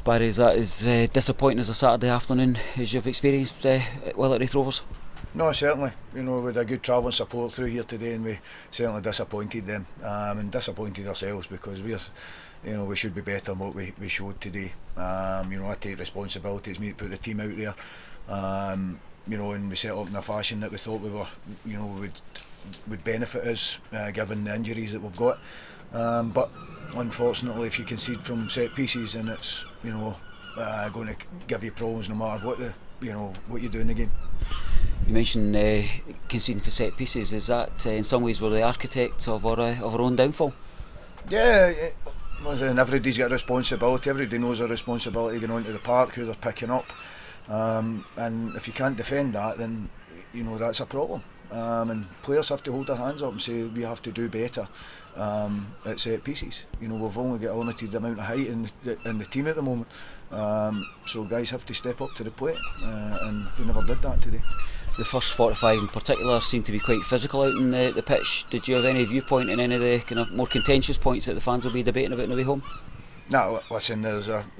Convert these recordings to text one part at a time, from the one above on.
Barry, is that as disappointing as a Saturday afternoon as you've experienced while at Raith Rovers? No, certainly. You know, we had a good travelling support through here today, and we certainly disappointed them and disappointed ourselves, because we should be better than what we showed today. I take responsibility. It's me to put the team out there. And we set up in a fashion that we thought would benefit us, given the injuries that we've got. But unfortunately, if you concede from set pieces, and it's going to give you problems no matter what you do in the game. You mentioned conceding for set pieces. Is that in some ways we're the architects of our own downfall? Yeah, and everybody's got a responsibility. Everybody knows their responsibility going onto the park, who they're picking up, and if you can't defend that, then that's a problem. And players have to hold their hands up and say we have to do better at set pieces. We've only got a limited amount of height in the team at the moment, so guys have to step up to the plate, and we never did that today. The first 45 in particular seemed to be quite physical out in the pitch. Did you have any viewpoint in any of the kind of more contentious points that the fans will be debating about on the way home? No, listen,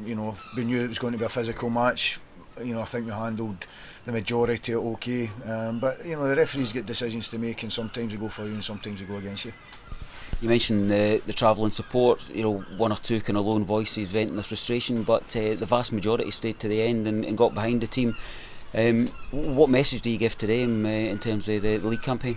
we knew it was going to be a physical match. I think we handled the majority of it okay, but the referees get decisions to make, and sometimes they go for you and sometimes they go against you. You mentioned the travelling support. One or two kind of lone voices venting their frustration, but the vast majority stayed to the end and got behind the team. What message do you give to them in terms of the league campaign?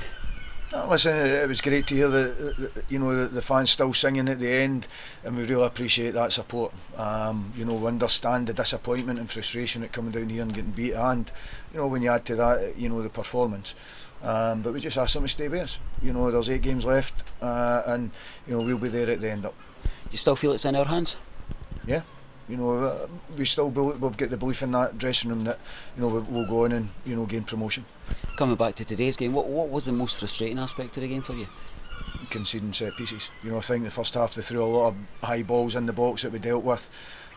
Listen, it was great to hear the fans still singing at the end, and we really appreciate that support. We understand the disappointment and frustration at coming down here and getting beat, and when you add to that, the performance. But we just ask them to stay with us. There's 8 games left, and we'll be there at the end up. You still feel it's in our hands? Yeah. We still we've got the belief in that dressing room that we'll go on and gain promotion. Coming back to today's game, what was the most frustrating aspect of the game for you? Conceding set pieces. I think the first half they threw a lot of high balls in the box that we dealt with,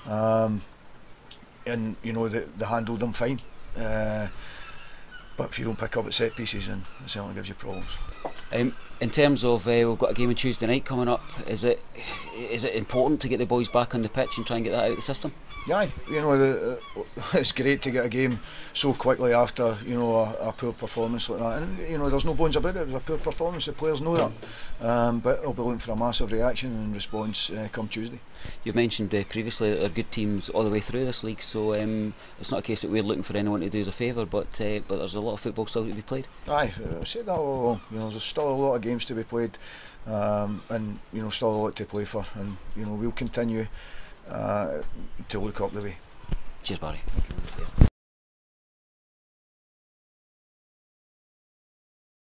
and they handled them fine. But if you don't pick up at set pieces, then it certainly gives you problems. In terms of we've got a game on Tuesday night coming up, is it important to get the boys back on the pitch and try and get that out of the system? Yeah, it's great to get a game so quickly after a poor performance like that, and there's no bones about it. It was a poor performance. The players know that, but I'll be looking for a massive reaction and response come Tuesday. You've mentioned previously that there are good teams all the way through this league, so it's not a case that we're looking for anyone to do us a favour, but there's a lot of football still to be played. Aye, I said that all along. There's still a lot of games to be played, and still a lot to play for, and we'll continue to look up the way. Cheers, Barry.